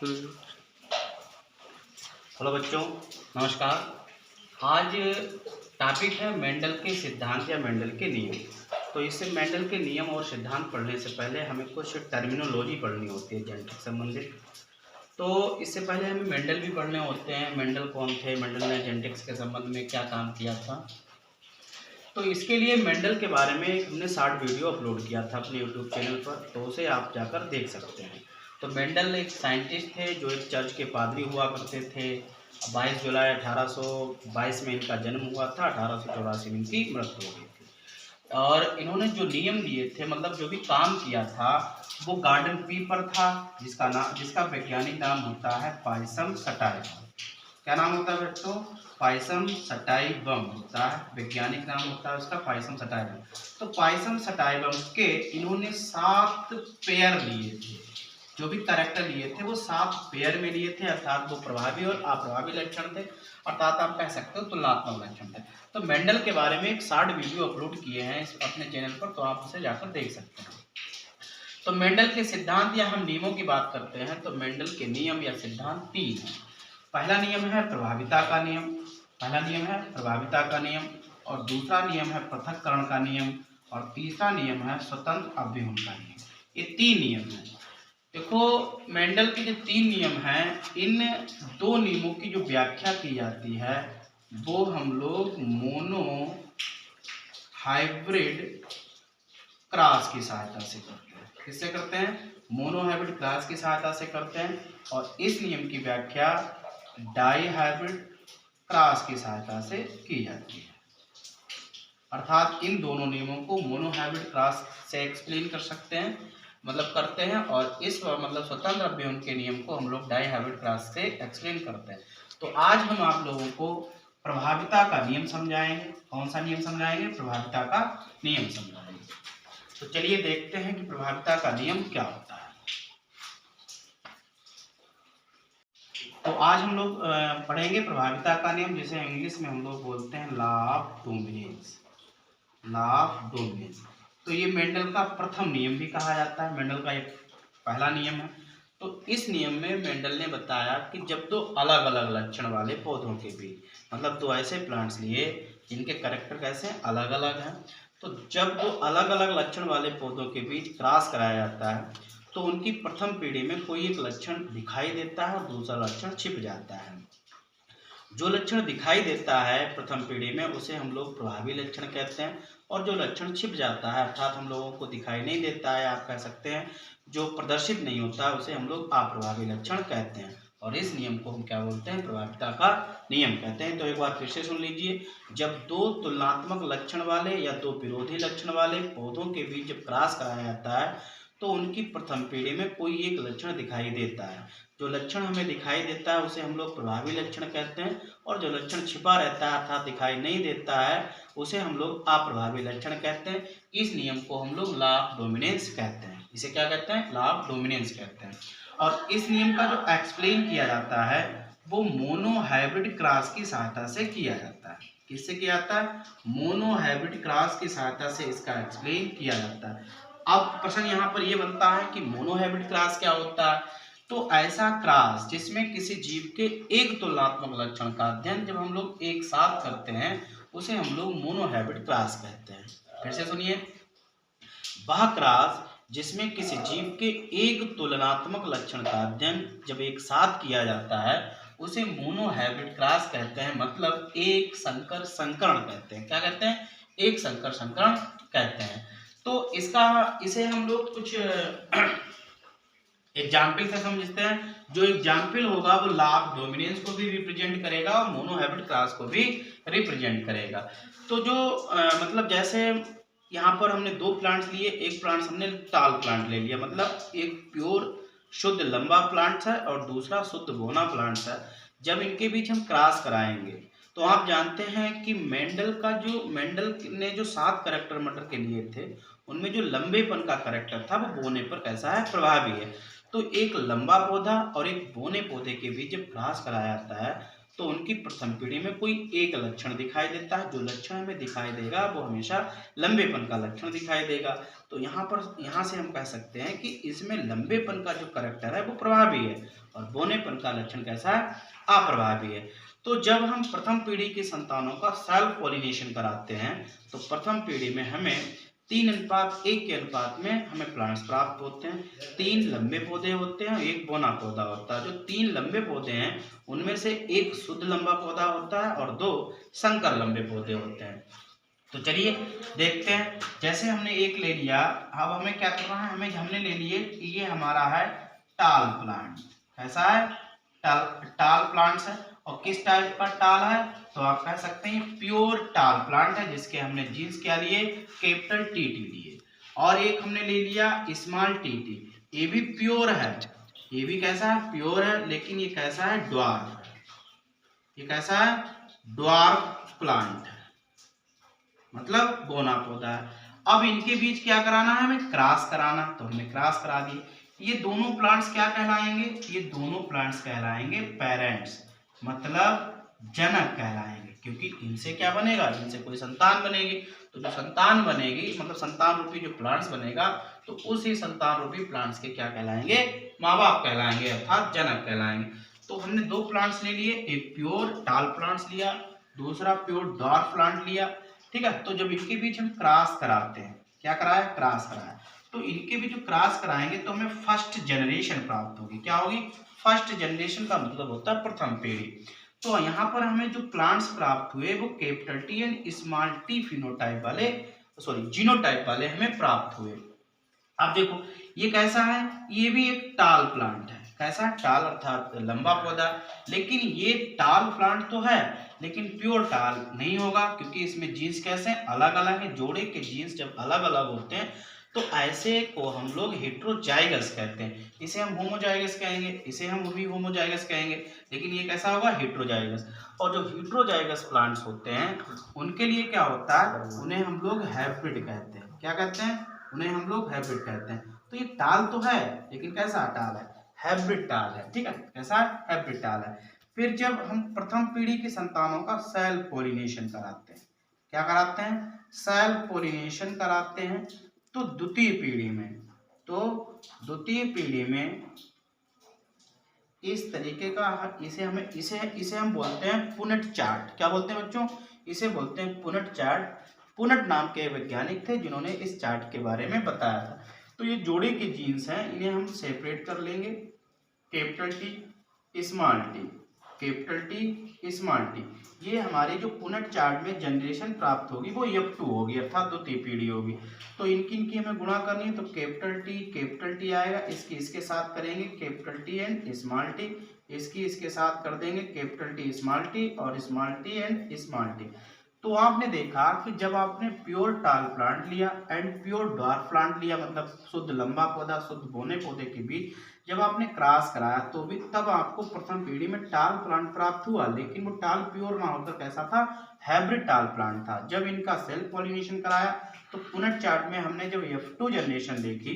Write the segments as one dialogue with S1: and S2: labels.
S1: Hello बच्चों, नमस्कार। आज टॉपिक है मेंडल के सिद्धांत या मेंडल के नियम। तो इससे मेंडल के नियम और सिद्धांत पढ़ने से पहले हमें कुछ टर्मिनोलॉजी पढ़नी होती है जेनेटिक्स संबंधित। तो इससे पहले हमें मेंडल भी पढ़ने होते हैं। मेंडल कौन थे, मेंडल ने जेनेटिक्स के संबंध में क्या काम किया था। तो इसके लिए मेंडल के बारे में हमने 60 वीडियो अपलोड किया था अपने यूट्यूब चैनल पर, तो उसे आप जाकर देख सकते हैं। तो मेंडल एक साइंटिस्ट थे जो एक चर्च के पादरी हुआ करते थे। 22 जुलाई 1822 में इनका जन्म हुआ था। 1884 में इनकी मृत्यु हो गई थी। और इन्होंने जो नियम दिए थे, मतलब जो भी काम किया था, वो गार्डन पी पर था, जिसका वैज्ञानिक नाम होता है पायसम सटाइवम। क्या नाम होता है बच्चों? पायसम सटाइवम होता है, वैज्ञानिक नाम होता है उसका पायसम सटाइवम। तो पायसम सटाइवम के इन्होंने 7 पेयर लिए थे। जो भी कैरेक्टर लिए थे वो 7 पेयर में लिए थे, अर्थात वो प्रभावी और अप्रभावी लक्षण थे, अर्थात आप कह सकते हो तुलनात्मक लक्षण थे। तो मेंडल के बारे में एक 60 वीडियो अपलोड किए हैं अपने चैनल पर, तो आप उसे जाकर देख सकते हैं। तो मेंडल के सिद्धांत या हम नियमों की बात करते हैं तो मेंडल के नियम या सिद्धांत 3 हैं। पहला नियम है प्रभाविता का नियम, और दूसरा नियम है पृथक्करण का नियम, और तीसरा नियम है स्वतंत्र अवयवों का नियम। ये 3 नियम हैं। देखो, मेंडल के जो 3 नियम हैं, इन 2 नियमों की जो व्याख्या की जाती है वो हम लोग मोनो हाइब्रिड क्रॉस की सहायता से करते हैं। किससे करते हैं? मोनो हाइब्रिड क्रॉस की सहायता से करते हैं। और इस नियम की व्याख्या डाई हाइब्रिड क्रॉस की सहायता से की जाती है। अर्थात इन दोनों नियमों को मोनो हाइब्रिड क्रॉस से एक्सप्लेन कर सकते हैं, मतलब करते हैं, और इस मतलब स्वतंत्र अवयवों के नियम को हम लोग डाई हाइब्रिड क्रॉस से एक्सप्लेन करते हैं। तो आज हम आप लोगों को प्रभाविता का नियम समझाएंगे। कौन सा नियम समझाएंगे? प्रभाविता का नियम समझाएंगे। तो चलिए देखते हैं कि प्रभाविता का नियम क्या होता है। तो आज हम लोग पढ़ेंगे प्रभाविता का नियम, जिसे इंग्लिश में हम लोग बोलते हैं लॉ ऑफ डोमिनेंस। तो ये मेंडल का प्रथम नियम भी कहा जाता है, मेंडल का एक पहला नियम है। तो इस नियम में मेंडल ने बताया कि जब 2 अलग अलग लक्षण वाले पौधों के बीच, मतलब 2 ऐसे प्लांट्स लिए जिनके कैरेक्टर कैसे अलग अलग हैं, तो जब 2 अलग अलग लक्षण वाले पौधों के बीच क्रॉस कराया जाता है तो उनकी प्रथम पीढ़ी में कोई एक लक्षण दिखाई देता है और दूसरा लक्षण छिप जाता है। जो लक्षण दिखाई देता है प्रथम पीढ़ी में उसे हम लोग प्रभावी लक्षण कहते हैं, और जो लक्षण छिप जाता है, अर्थात हम लोगों को दिखाई नहीं देता है, आप कह सकते हैं जो प्रदर्शित नहीं होता है, उसे हम लोग अप्रभावी लक्षण कहते हैं। और इस नियम को हम क्या बोलते हैं? प्रभाविता का नियम कहते हैं। तो एक बार फिर से सुन लीजिए। जब 2 तुलनात्मक लक्षण वाले या 2 विरोधी लक्षण वाले पौधों के बीच जब क्रॉस कराया जाता है तो उनकी प्रथम पीढ़ी में कोई एक लक्षण दिखाई देता है। जो लक्षण हमें दिखाई देता है उसे हम लोग प्रभावी लक्षण कहते हैं, और जो लक्षण छिपा रहता है अर्थात दिखाई नहीं देता है उसे हम लोग अप्रभावी लक्षण कहते हैं। इस नियम को हम लोग लॉ ऑफ डोमिनेंस कहते हैं। इसे क्या कहते हैं? लॉ ऑफ डोमिनेंस कहते हैं। और इस नियम का जो एक्सप्लेन किया जाता है वो मोनो हाइब्रिड क्रॉस की सहायता से किया जाता है। किससे किया जाता है? मोनो हाइब्रिड क्रॉस की सहायता से इसका एक्सप्लेन किया जाता है। अब प्रश्न यहाँ पर यह बनता है कि मोनो हाइब्रिड क्रॉस क्या होता है? तो ऐसा क्रॉस जिसमें किसी जीव के एक तुलनात्मक लक्षण का अध्ययन जब हम लोग एक साथ करते हैं उसे हम लोग मोनो हाइब्रिड क्रॉस कहते हैं। फिर से सुनिए, वह क्रॉस जिसमें किसी जीव के एक तुलनात्मक लक्षण का अध्ययन जब एक साथ किया जाता है उसे मोनो हाइब्रिड क्रॉस कहते हैं, मतलब एक संकर संकरण कहते हैं। क्या कहते हैं? एक संकर संकरण कहते हैं। तो इसे हम लोग कुछ एग्जाम्पल से समझते हैं। जो एग्जाम्पल होगा वो लॉ ऑफ डोमिनेंस को भी रिप्रेजेंट करेगा और मोनो हाइब्रिड क्रॉस को भी रिप्रेजेंट करेगा। तो जो मतलब जैसे यहाँ पर हमने 2 प्लांट्स लिए, एक प्लांट हमने टाल प्लांट ले लिया, मतलब एक प्योर शुद्ध लंबा प्लांट है और दूसरा शुद्ध बोना प्लांट है। जब इनके बीच हम क्रॉस कराएंगे तो आप जानते हैं कि मेंडल ने जो 7 कैरेक्टर मटर के लिए थे उनमें जो लंबेपन का कैरेक्टर था वो बोने पर कैसा है? प्रभावी है। तो एक लंबा पौधा और एक बोने पौधे के बीच जब क्रॉस कराया जाता है तो उनकी प्रथम पीढ़ी में कोई एक लक्षण दिखाई देता है। जो लक्षण हमें दिखाई देगा वो हमेशा लंबेपन का लक्षण दिखाई देगा। तो यहाँ से हम कह सकते हैं कि इसमें लंबेपन का जो करैक्टर है वो प्रभावी है और बोनेपन का लक्षण कैसा है, अप्रभावी है। तो जब हम प्रथम पीढ़ी की संतानों का सेल्फ पॉलिनेशन कराते हैं तो प्रथम पीढ़ी में हमें 3:1 के अनुपात में हमें प्लांट्स प्राप्त होते हैं। 3 लंबे पौधे होते हैं, 1 बोना पौधा होता है। जो 3 लंबे पौधे हैं उनमें से 1 शुद्ध लंबा पौधा होता है और 2 संकर लंबे पौधे होते हैं। तो चलिए देखते हैं। जैसे हमने एक ले लिया, अब हमें क्या करना है, हमने ले लिए ये हमारा है टाल प्लांट। कैसा है, टाल प्लांट्स है। और किस टाइप का टाल है, तो आप कह सकते हैं प्योर टाल प्लांट है, जिसके हमने जीन्स क्या लिए, कैपिटल टीटी लिए। और एक हमने ले लिया स्मॉल टीटी, ये भी प्योर है। ये भी कैसा है, प्योर है, लेकिन ये कैसा है, ड्वार्फ। ये कैसा है, ड्वार्फ प्लांट है, मतलब बोना पौधा है। अब इनके बीच क्या कराना है, हमें क्रॉस कराना, तो हमने क्रॉस करा दी। ये दोनों प्लांट्स क्या कहलाएंगे, ये दोनों प्लांट्स कहलाएंगे पेरेंट्स, मतलब जनक कहलाएंगे, क्योंकि इनसे क्या बनेगा, इनसे कोई संतान बनेगी। तो जो संतान बनेगी, मतलब संतान रूपी जो प्लांट्स बनेगा, तो उसी संतान रूपी प्लांट्स के क्या कहलाएंगे, माँ बाप कहलाएंगे, अर्थात जनक कहलाएंगे। तो हमने 2 प्लांट्स ले लिए, एक प्योर टाल प्लांट्स लिया, दूसरा प्योर ड्वार्फ प्लांट लिया। ठीक है, तो जब इनके बीच हम क्रॉस कराते हैं, क्या कराया, क्रॉस कराया, तो इनके बीच जो क्रॉस कराएंगे तो हमें फर्स्ट जनरेशन प्राप्त होगी। क्या होगी, फर्स्ट जनरेशन का मतलब होता है प्रथम पीढ़ी। तो यहाँ पर हमें जो प्लांट्स प्राप्त हुए वो capital T and small T phenotype वाले, जीनोटाइप वाले हमें प्राप्त हुए। अब देखो ये कैसा है, ये भी एक टाल प्लांट है। कैसा, टाल अर्थात लंबा पौधा। लेकिन ये टाल प्लांट तो है, लेकिन प्योर टाल नहीं होगा, क्योंकि इसमें जीन्स कैसे अलग अलग है। जोड़े के जीन्स जब अलग अलग होते हैं तो ऐसे को हम लोग हेट्रोजाइगस कहते हैं। इसे हम होमोजाइगस कहेंगे, इसे हम भी होमोजाइगस कहेंगे, लेकिन ये कैसा होगा, हेट्रोजाइगस। और जो हेट्रोजाइगस प्लांट्स होते हैं उनके लिए क्या होता है, उन्हें हम लोग हाइब्रिड कहते हैं। क्या कहते हैं, उन्हें हम लोग हाइब्रिड कहते हैं। तो ये टाल तो है, लेकिन कैसा टाल है, हाइब्रिड टाल है। ठीक है, कैसा हाइब्रिड टाल है। फिर जब हम प्रथम पीढ़ी की संतानों का सेल्फ पॉलिनेशन कराते हैं, क्या कराते हैं, सेल्फ पॉलिनेशन कराते हैं, तो द्वितीय पीढ़ी में इस तरीके का, इसे हम बोलते हैं पुनेट चार्ट। क्या बोलते हैं बच्चों, इसे बोलते हैं पुनेट चार्ट। पुनेट नाम के वैज्ञानिक थे जिन्होंने इस चार्ट के बारे में बताया था। तो ये जोड़े के जीन्स हैं, इन्हें हम सेपरेट कर लेंगे, capital T small T, capital T small T. ये हमारी जो पुनेट चार्ट में जनरेशन प्राप्त होगी वो F2 होगी, अर्थात द्वितीय पीढ़ी होगी। तो इनकी हमें गुणा करनी है, तो कैपिटल टी आएगा, इसके साथ करेंगे capital T and small T, इसके साथ कर देंगे कैपिटल टी स्मॉल टी और small T and small T. तो आपने देखा कि जब आपने प्योर टाल प्लांट लिया एंड प्योर ड्वार्फ प्लांट लिया, मतलब शुद्ध लंबा पौधा शुद्ध बोने पौधे के बीच जब आपने क्रॉस कराया, तो भी तब आपको प्रथम पीढ़ी में टाल प्लांट प्राप्त हुआ, लेकिन वो टाल प्योर ना होकर कैसा था, हाइब्रिड टाल प्लांट था। जब इनका सेल्फ पॉलिनेशन कराया तो पुनेट चार्ट में हमने जब F2 जनरेशन देखी,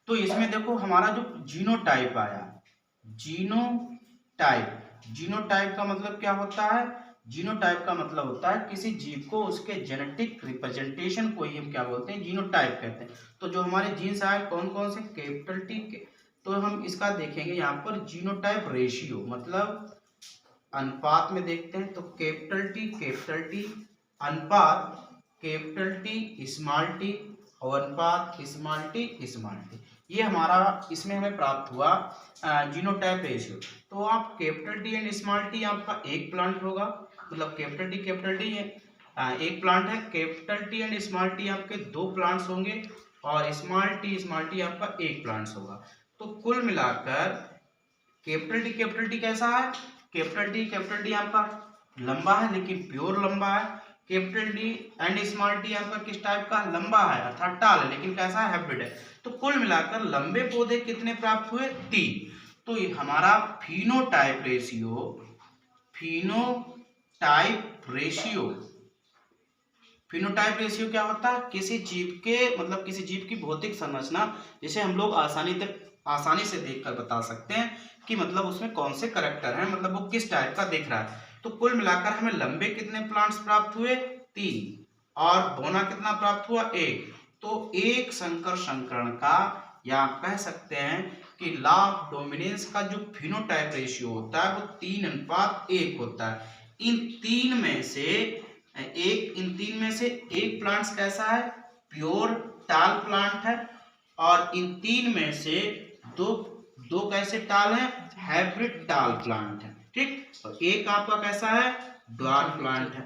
S1: तो इसमें देखो हमारा जो जीनोटाइप आया, जीनोटाइप का मतलब क्या होता है, जीनोटाइप का मतलब होता है किसी जीव को उसके जेनेटिक रिप्रेजेंटेशन को ही हम क्या बोलते हैं, जीनोटाइप कहते हैं। तो जो हमारे जीन्स आए कौन कौन से, कैपिटल टी के, तो हम इसका देखेंगे यहाँ पर जीनोटाइप रेशियो, मतलब अनुपात में देखते हैं। तो कैपिटल टी अनुपात कैपिटल टी स्मॉल टी और अनुपात स्मॉल टी, ये हमारा इसमें हमें प्राप्त हुआ जीनोटाइप रेशियो। तो आप capital T and small T आपका एक प्लांट होगा, मतलब कैपिटल टी एक प्लांट है, capital T and small T आपके 2 प्लांट्स होंगे और स्मॉल टी आपका 1 प्लांट्स होगा। तो कुल मिलाकर कैपिटल टी कैसा है, कैपिटल टी आपका लंबा है, लेकिन प्योर लंबा है। Capital T and small T आपका किस टाइप का, लंबा है अर्थात टाल है, लेकिन कैसा है, हाइब्रिड है। तो कुल मिलाकर लंबे पौधे कितने प्राप्त हुए, 3। तो हमारा फिनोटाइप रेशियो क्या होता है, किसी जीव की भौतिक संरचना जिसे हम लोग आसानी तक आसानी से देखकर बता सकते हैं कि मतलब उसमें कौन से करैक्टर हैं, मतलब वो किस टाइप का दिख रहा है। तो कुल मिलाकर हमें लंबे कितने प्लांट्स प्राप्त हुए, 3, और बौना कितना प्राप्त हुआ, 1। तो एक संकर संकरण का, या आप कह सकते हैं कि लॉ ऑफ डोमिनेंस का जो फिनोटाइप रेशियो होता है वो 3:1 होता है। इन तीन में से एक प्लांट्स कैसा है, प्योर टाल प्लांट है, और इन तीन में से दो दो कैसे टाल है, हाइब्रिड टाल प्लांट है, ठीक। और एक आपका कैसा है, ड्वार्फ प्लांट है।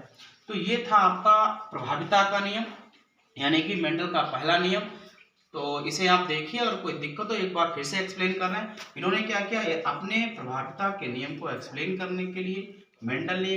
S1: तो ये था आपका प्रभाविता का नियम, यानी कि मेंडल का पहला नियम। तो इसे आप देखिए, और कोई दिक्कत हो एक बार फिर से एक्सप्लेन कर रहे हैं। इन्होंने क्या किया, अपने प्रभाविता के नियम को एक्सप्लेन करने के लिए मेंडल ने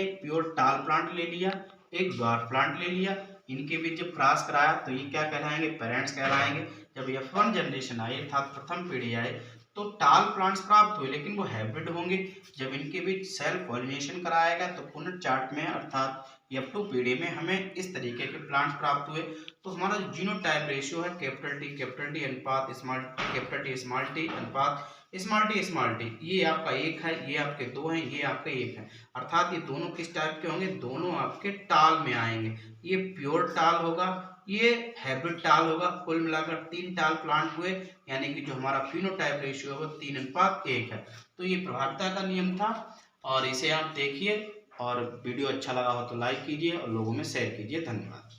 S1: एक प्योर टाल प्लांट ले लिया, एक ड्वार्फ प्लांट ले लिया। इनके बीच जब क्रॉस कराया तो ये क्या कहलाएंगे, पेरेंट्स कहलाएंगे। जब F1 जनरेशन आई अर्थात प्रथम पीढ़ी आए तो टाल प्लांट्स प्राप्त हुए, लेकिन वो हाइब्रिड होंगे। जब इनके बीच सेल्फ पॉलिनेशन कराया गया तो पुनः चार्ट में अर्थात F2 पीढ़ी में हमें इस तरीके के प्लांट्स प्राप्त हुए। तो हमारा जो जीनोटाइप रेशियो है कैपिटल टी अनुपात स्मॉल टी अनुपात स्मॉल टी, ये आपका 1 है, ये आपके 2 हैं, ये आपके 1 है। अर्थात ये दोनों किस टाइप के होंगे, दोनों आपके टाल में आएंगे। ये प्योर टाल होगा, ये हाइब्रिड टाल होगा। कुल मिलाकर 3 टाल प्लांट हुए, यानी कि जो हमारा फिनोटाइप रेशियो है वो 3:1 है। तो ये प्रभाविता का नियम था, और इसे आप देखिए, और वीडियो अच्छा लगा हो तो लाइक कीजिए और लोगों में शेयर कीजिए। धन्यवाद।